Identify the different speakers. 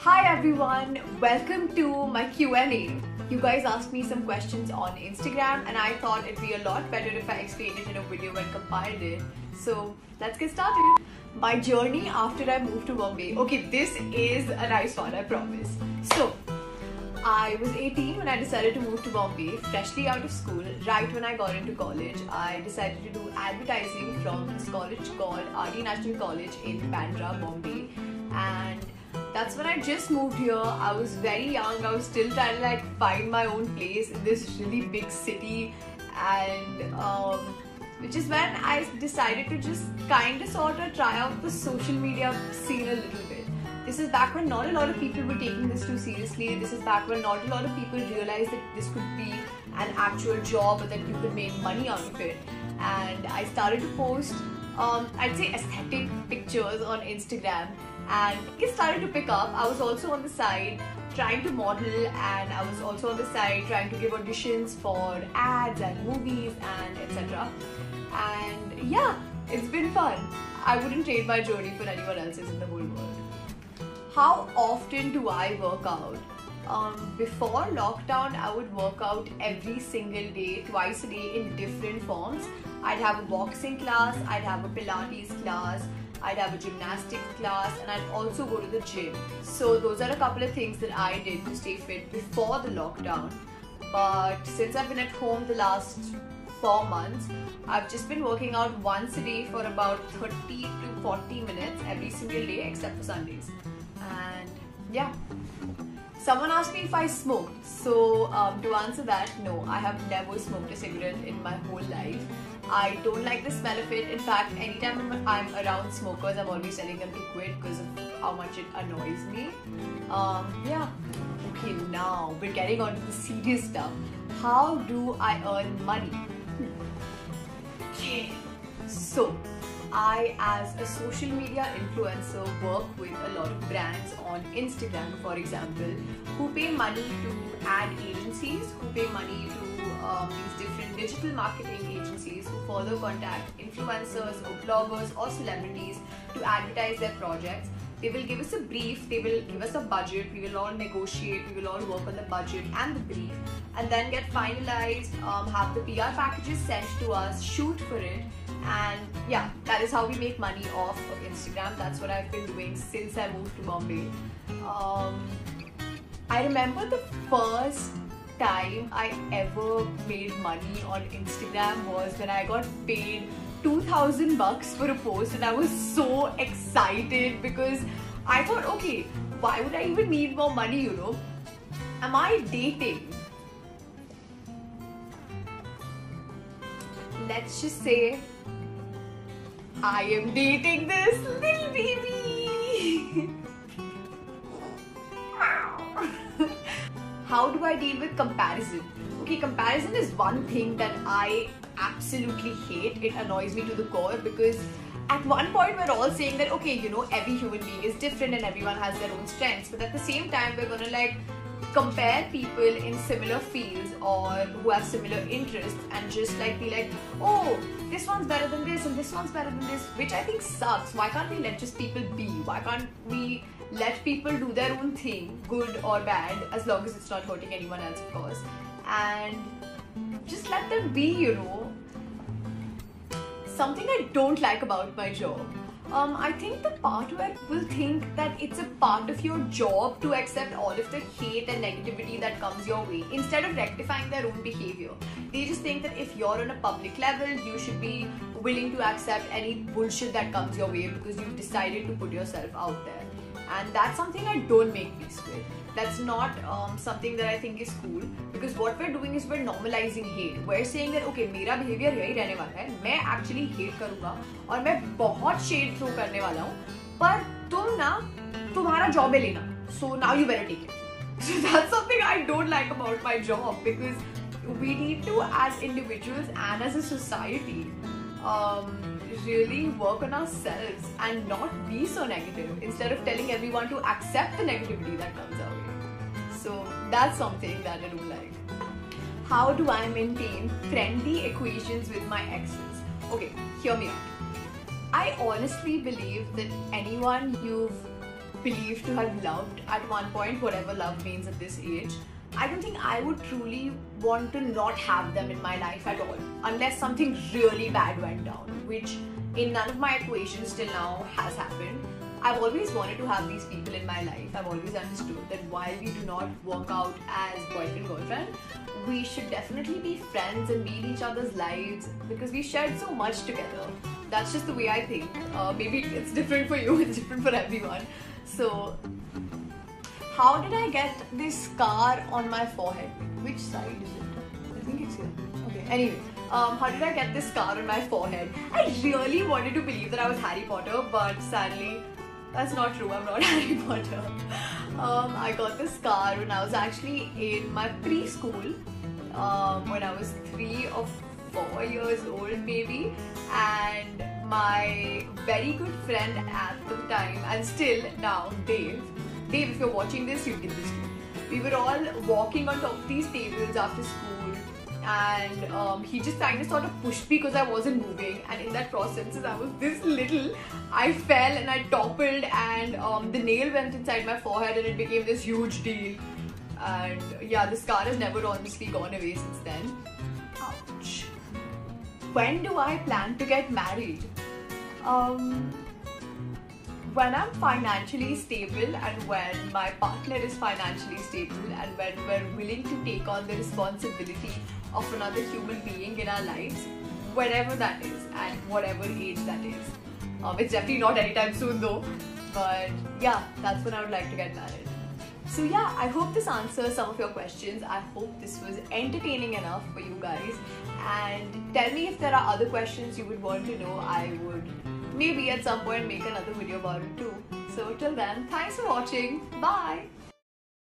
Speaker 1: Hi everyone, welcome to my Q&A. You guys asked me some questions on Instagram and I thought it'd be a lot better if I explained it in a video and compiled it. So let's get started. My journey after I moved to Bombay. Okay, this is a nice one, I promise. So I was 18 when I decided to move to Bombay, freshly out of school. Right when I got into college, I decided to do advertising from this college called RD National College in Bandra, Bombay. And that's when I just moved here. I was very young. I was still trying to find my own place in this really big city, and which is when I decided to just kind of sort of try out the social media scene a little bit. This is back when not a lot of people were taking this too seriously. This is back when not a lot of people realized that this could be an actual job or that you could make money out of it. And I started to post, I'd say, aesthetic pictures on Instagram. And it started to pick up. I was also on the side trying to model, and I was also on the side trying to give auditions for ads and movies and etc. And yeah, it's been fun. I wouldn't trade my journey for anyone else's in the whole world. How often do I work out? Before lockdown, I would work out every single day, twice a day in different forms. I'd have a boxing class, I'd have a Pilates class, I'd have a gymnastics class, and I'd also go to the gym. So those are a couple of things that I did to stay fit before the lockdown. But since I've been at home the last 4 months, I've just been working out once a day for about 30 to 40 minutes every single day except for Sundays. And yeah. Someone asked me if I smoked. So to answer that, no, I have never smoked a cigarette in my whole life. I don't like the smell of it. In fact, anytime I'm around smokers, I'm always telling them to quit because of how much it annoys me. Yeah. Okay, now we're getting on to the serious stuff. How do I earn money? Okay. So, I, as a social media influencer, work with a lot of brands on Instagram, for example, who pay money to ad agencies, who pay money to these different digital marketing agencies who further contact influencers or bloggers or celebrities to advertise their projects. They will give us a brief, they will give us a budget, we will all negotiate, we will all work on the budget and the brief, and then get finalized, have the PR packages sent to us, shoot for it, and yeah, that is how we make money off of Instagram. That's what I've been doing since I moved to Bombay. I remember the first time I ever made money on Instagram was when I got paid 2,000 bucks for a post, and I was so excited because I thought, okay, why would I even need more money, you know? Am I dating? Let's just say I am dating this little baby. How do I deal with comparison? Okay, comparison is one thing that I absolutely hate. It annoys me to the core because at one point we're all saying that, okay, you know, every human being is different and everyone has their own strengths, but at the same time we're gonna compare people in similar fields or who have similar interests and just be like, oh, this one's better than this and this one's better than this, which I think sucks. Why can't we let just people be? Why can't we let people do their own thing, good or bad, as long as it's not hurting anyone else, of course, and just let them be, you know. Something I don't like about my job, I think the part where people think that it's a part of your job to accept all of the hate and negativity that comes your way instead of rectifying their own behavior. They just think that if you're on a public level, you should be willing to accept any bullshit that comes your way because you've decided to put yourself out there. And that's something I don't make peace with. That's not something that I think is cool, because what we're doing is we're normalizing hate. We're saying that okay, मेरा behavior यही रहने वाला है, मैं actually hate करूँगा और मैं बहुत shade throw करने वाला हूँ, पर तुम ना तुम्हारा job है लेना, so now you better take it. So that's something I don't like about my job, because we need to, as individuals and as a society, really work on ourselves and not be so negative instead of telling everyone to accept the negativity that comes our way. So that's something that I don't like. How do I maintain friendly equations with my exes? Okay, hear me out. I honestly believe that anyone you've believed to have loved at one point, whatever love means at this age, I don't think I would truly want to not have them in my life at all, unless something really bad went down, which in none of my equations till now has happened. I've always wanted to have these people in my life. I've always understood that while we do not work out as boyfriend-girlfriend, we should definitely be friends and be in each other's lives because we shared so much together. That's just the way I think. Maybe it's different for you, it's different for everyone. So, how did I get this scar on my forehead? Which side is it? I think it's here. Okay, anyway. How did I get this scar on my forehead? I really wanted to believe that I was Harry Potter, but sadly, that's not true. I'm not Harry Potter. I got this scar when I was actually in my preschool, when I was 3 or 4 years old maybe, and my very good friend at the time, and still now, Dave, if you're watching this, you did this too. We were all walking on top of these tables after school, and he just kind of sort of pushed me because I wasn't moving, and in that process, since I was this little, I fell and I toppled, and the nail went inside my forehead and it became this huge deal. And yeah, the scar has never honestly gone away since then. Ouch. When do I plan to get married? When I'm financially stable and when my partner is financially stable and when we're willing to take on the responsibility of another human being in our lives, whenever that is and whatever age that is. It's definitely not anytime soon though, but yeah, that's when I would like to get married. So yeah, I hope this answers some of your questions. I hope this was entertaining enough for you guys, and tell me if there are other questions you would want to know. I would maybe at some point make another video about it too. So till then, thanks for watching. Bye!